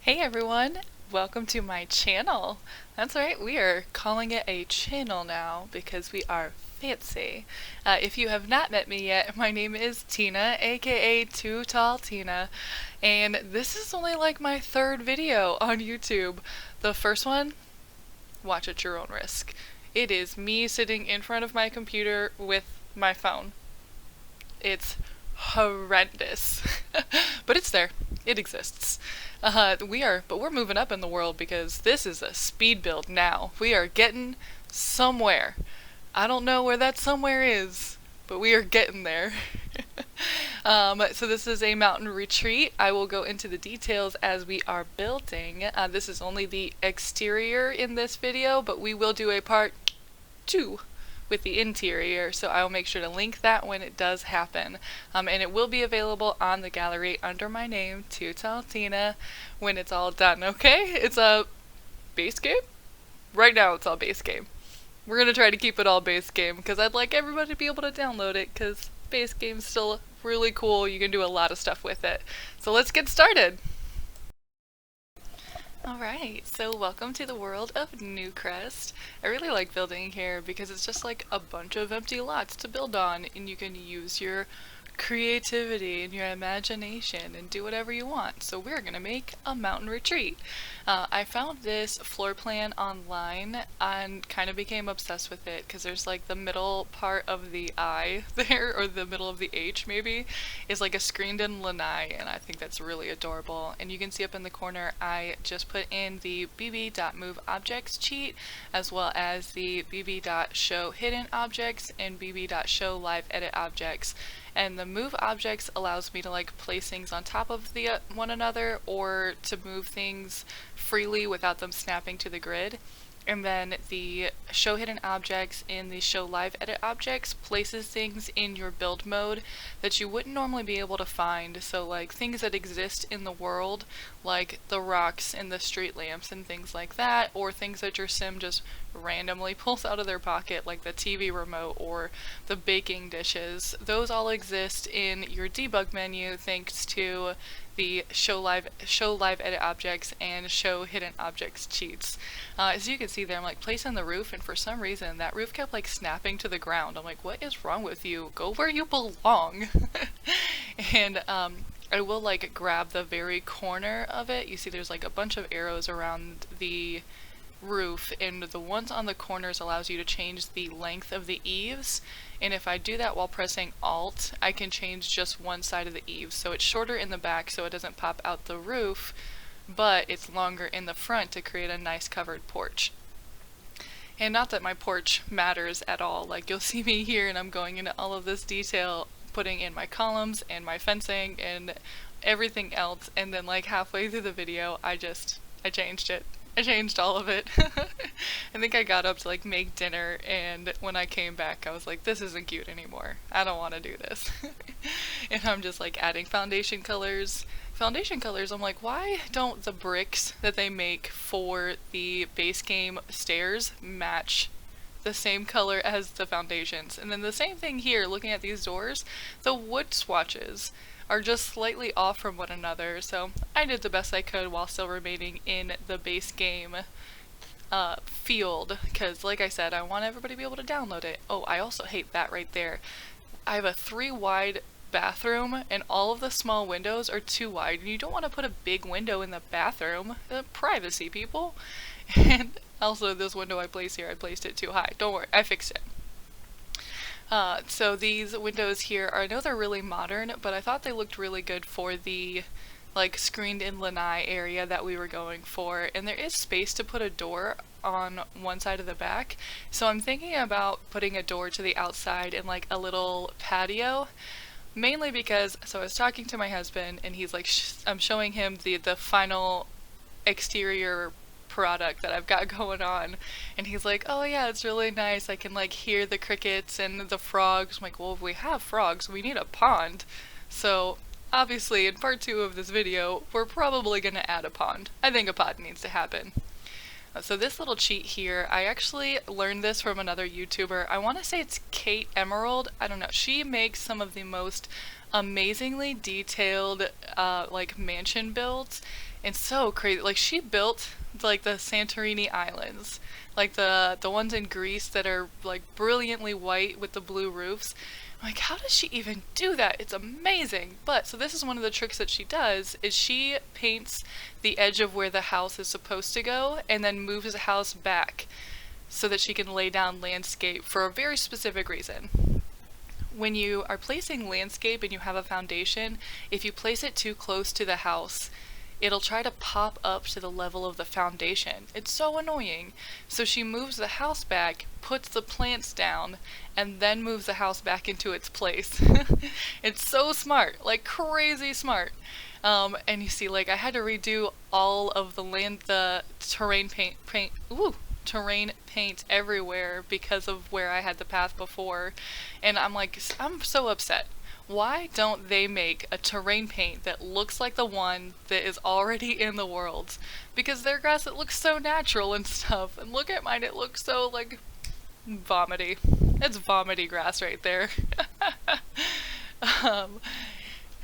Hey everyone, welcome to my channel. That's right, we are calling it a channel now because we are fancy. If you have not met me yet, my name is Tina, aka Too Tall Tina, and this is only like my third video on YouTube. The first one, watch at your own risk. It is me sitting in front of my computer with my phone. It's horrendous. But it's there. It exists. But we're moving up in the world because this is a speed build now. We are getting somewhere. I don't know where that somewhere is, but we are getting there. So this is a mountain retreat. I will go into the details as we are building. This is only the exterior in this video, but we will do a part 2 with the interior, so I will make sure to link that when it does happen. And it will be available on the gallery under my name, Too Tall Tina, when it's all done, okay? It's a base game? Right now it's all base game. We're gonna try to keep it all base game, because I'd like everybody to be able to download it, because base game's still really cool. You can do a lot of stuff with it. So let's get started! Alright, so welcome to the world of Newcrest. I really like building here because it's just like a bunch of empty lots to build on, and you can use your creativity and your imagination and do whatever you want. So we're gonna make a mountain retreat. I found this floor plan online and kind of became obsessed with it because there's like the middle part of the I there, or the middle of the H maybe, is like a screened in lanai, and I think that's really adorable. And you can see up in the corner I just put in the bb.moveObjects cheat, as well as the bb.showHiddenObjects and bb.showLiveEditObjects. And the move objects allows me to like place things on top of one another, or to move things freely without them snapping to the grid. And then the show hidden objects in the show live edit objects places things in your build mode that you wouldn't normally be able to find. So like things that exist in the world, like the rocks and the street lamps and things like that, or things that your sim just randomly pulls out of their pocket, like the TV remote or the baking dishes. Those all exist in your debug menu thanks to the show live edit objects and show hidden objects cheats. As you can see there, I'm like placing the roof, and for some reason that roof kept like snapping to the ground. I'm like, what is wrong with you? Go where you belong. And I will like grab the very corner of it. You see there's like a bunch of arrows around the roof, and the ones on the corners allows you to change the length of the eaves, and if I do that while pressing Alt, I can change just one side of the eaves. So it's shorter in the back so it doesn't pop out the roof, but it's longer in the front to create a nice covered porch. And not that my porch matters at all, like you'll see me here and I'm going into all of this detail, putting in my columns and my fencing and everything else, and then like halfway through the video I changed it. I changed all of it. I think I got up to like make dinner, and when I came back I was like, this isn't cute anymore. I don't want to do this. And I'm just like adding foundation colors. I'm like, why don't the bricks that they make for the base game stairs match the same color as the foundations? And then the same thing here, looking at these doors, the wood swatches are just slightly off from one another, so I did the best I could while still remaining in the base game field, because like I said, I want everybody to be able to download it. Oh, I also hate that right there. I have a 3 wide bathroom and all of the small windows are too wide, and you don't want to put a big window in the bathroom. Privacy, people. And also this window I placed here, I placed it too high. Don't worry, I fixed it. So these windows here, I know they're really modern, but I thought they looked really good for the like screened in lanai area that we were going for, and there is space to put a door on one side of the back, so I'm thinking about putting a door to the outside and like a little patio, mainly because, so I was talking to my husband and he's like, I'm showing him the final exterior product that I've got going on, and he's like, oh yeah, it's really nice, I can like hear the crickets and the frogs. I'm like, well, if we have frogs we need a pond. So obviously in part 2 of this video we're probably gonna add a pond. I think a pond needs to happen. So this little cheat here, I actually learned this from another YouTuber. I want to say it's Kate Emerald. I don't know. She makes some of the most amazingly detailed like mansion builds, and so crazy. Like, she built like the Santorini Islands, like the ones in Greece that are like brilliantly white with the blue roofs. I'm like, how does she even do that? It's amazing. But so this is one of the tricks that she does is she paints the edge of where the house is supposed to go and then moves the house back so that she can lay down landscape for a very specific reason. When you are placing landscape and you have a foundation, if you place it too close to the house, it'll try to pop up to the level of the foundation. It's so annoying. So she moves the house back, puts the plants down, and then moves the house back into its place. It's so smart, like crazy smart. And you see, like, I had to redo all of the terrain terrain paint everywhere because of where I had the path before. And I'm like, I'm so upset. Why don't they make a terrain paint that looks like the one that is already in the world? Because their grass, it looks so natural and stuff. And look at mine, it looks so, like, vomity. It's vomity grass right there. um,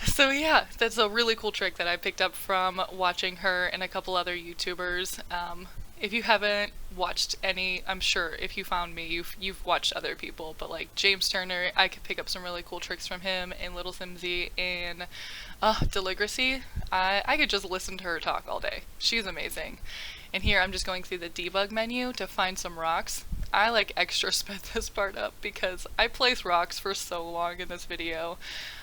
so yeah, that's a really cool trick that I picked up from watching her and a couple other YouTubers. If you haven't watched any, I'm sure if you found me, you've watched other people, but like James Turner, I could pick up some really cool tricks from him, and Little Simsy, and Deligracy. I could just listen to her talk all day. She's amazing. And here I'm just going through the debug menu to find some rocks. I like extra sped this part up because I place rocks for so long in this video.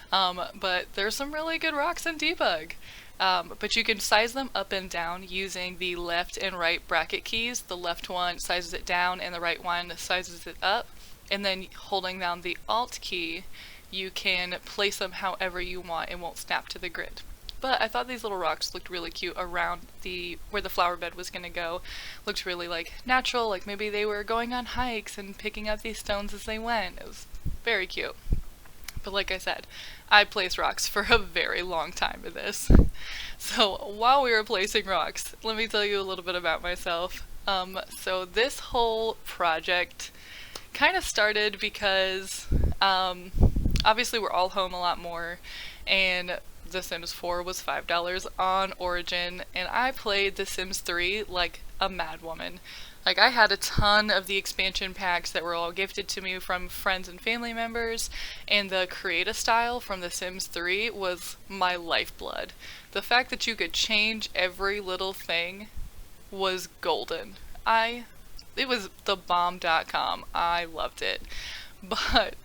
But there's some really good rocks in debug. But you can size them up and down using the left and right bracket keys. The left one sizes it down and the right one sizes it up. And then holding down the Alt key, you can place them however you want and won't snap to the grid. But I thought these little rocks looked really cute around where the flower bed was going to go. Looked really like natural, like maybe they were going on hikes and picking up these stones as they went. It was very cute. But like I said, I placed rocks for a very long time in this. So while we were placing rocks, let me tell you a little bit about myself. So this whole project kind of started because obviously we're all home a lot more, and The Sims 4 was $5 on Origin, and I played The Sims 3 like a mad woman. Like, I had a ton of the expansion packs that were all gifted to me from friends and family members, and the Create a Style from The Sims 3 was my lifeblood. The fact that you could change every little thing was golden. It was the bomb.com. I loved it. But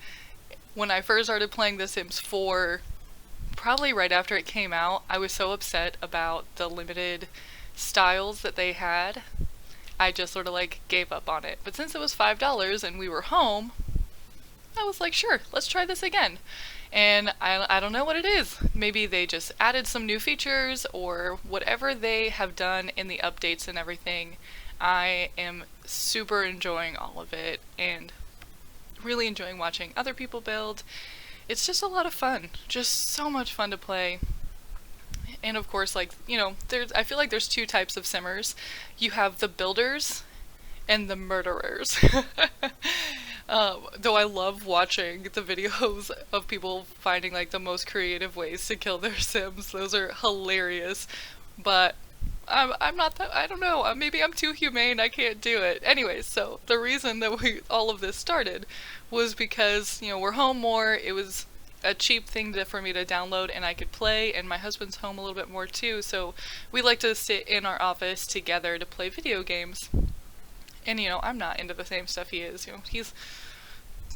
when I first started playing The Sims 4, probably right after it came out, I was so upset about the limited styles that they had. I just sort of like gave up on it. But since it was $5 and we were home, I was like, sure, let's try this again. And I don't know what it is. Maybe they just added some new features or whatever they have done in the updates and everything. I am super enjoying all of it and really enjoying watching other people build. It's just a lot of fun. Just so much fun to play. And of course, like, you know, I feel like there's two types of simmers. You have the builders and the murderers. Though I love watching the videos of people finding like the most creative ways to kill their Sims. Those are hilarious. But I'm not that, I don't know, maybe I'm too humane, I can't do it. Anyways, so the reason that all of this started was because, you know, we're home more, it was a cheap thing for me to download and I could play, and my husband's home a little bit more too, so we like to sit in our office together to play video games. And, you know, I'm not into the same stuff he is. You know, he's,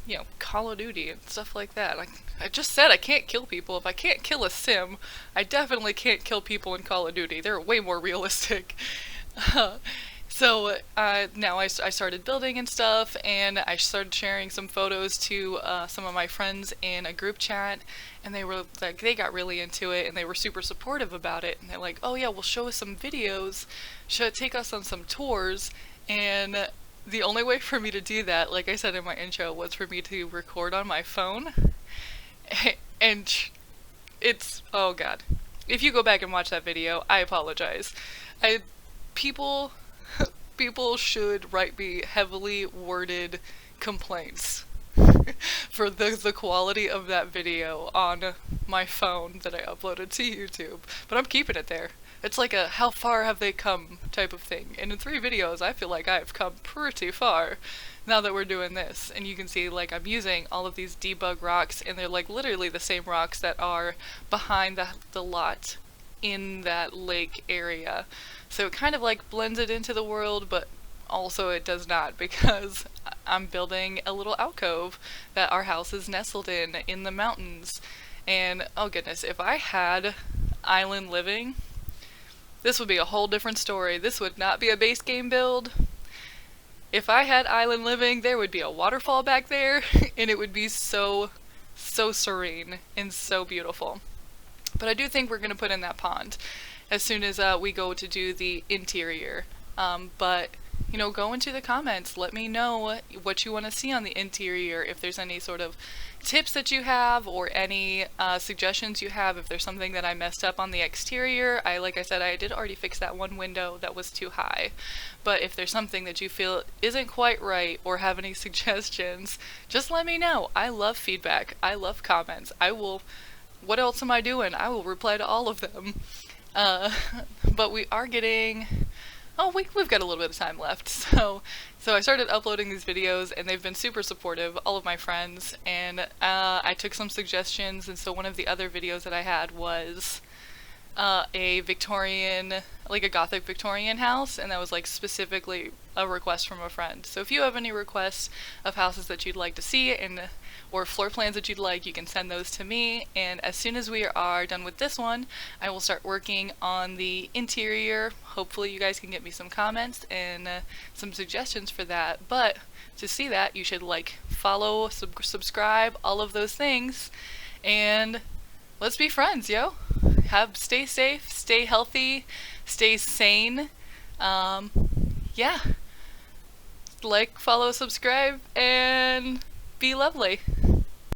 you know, Call of Duty and stuff like that. Like, I just said I can't kill people. If I can't kill a Sim, I definitely can't kill people in Call of Duty. They're way more realistic. So now I started building and stuff, and I started sharing some photos to some of my friends in a group chat, and they were like, they got really into it, and they were super supportive about it. And they're like, oh yeah, well, show us some videos, take us on some tours. And the only way for me to do that, like I said in my intro, was for me to record on my phone. And it's, oh god. If you go back and watch that video, I apologize. People should write me heavily worded complaints for the quality of that video on my phone that I uploaded to YouTube. But I'm keeping it there. It's like a how far have they come type of thing. And in 3 videos, I feel like I've come pretty far now that we're doing this. And you can see like I'm using all of these debug rocks, and they're like literally the same rocks that are behind the lot in that lake area. So it kind of like blends it into the world, but also it does not, because I'm building a little alcove that our house is nestled in the mountains. And oh goodness, if I had island living, this would be a whole different story. This would not be a base game build. If I had island living, there would be a waterfall back there, and it would be so serene and so beautiful. But I do think we're going to put in that pond as soon as we go to do the interior. But, you know, go into the comments. Let me know what you want to see on the interior, if there's any sort of tips that you have, or any suggestions you have. If there's something that I messed up on the exterior, like I said, I did already fix that one window that was too high. But if there's something that you feel isn't quite right, or have any suggestions, just let me know. I love feedback. I love comments. What else am I doing? I will reply to all of them. But we are getting... Oh, we've got a little bit of time left. So I started uploading these videos, and they've been super supportive, all of my friends. And I took some suggestions, and so one of the other videos that I had was a Victorian, like a Gothic Victorian house, and that was like specifically a request from a friend. So if you have any requests of houses that you'd like to see, or floor plans that you'd like, you can send those to me, and as soon as we are done with this one, I will start working on the interior. Hopefully you guys can get me some comments and some suggestions for that. But to see that, you should like, follow, subscribe, all of those things, and let's be friends, yo. Stay safe, stay healthy, stay sane. Yeah. Like, follow, subscribe, and be lovely.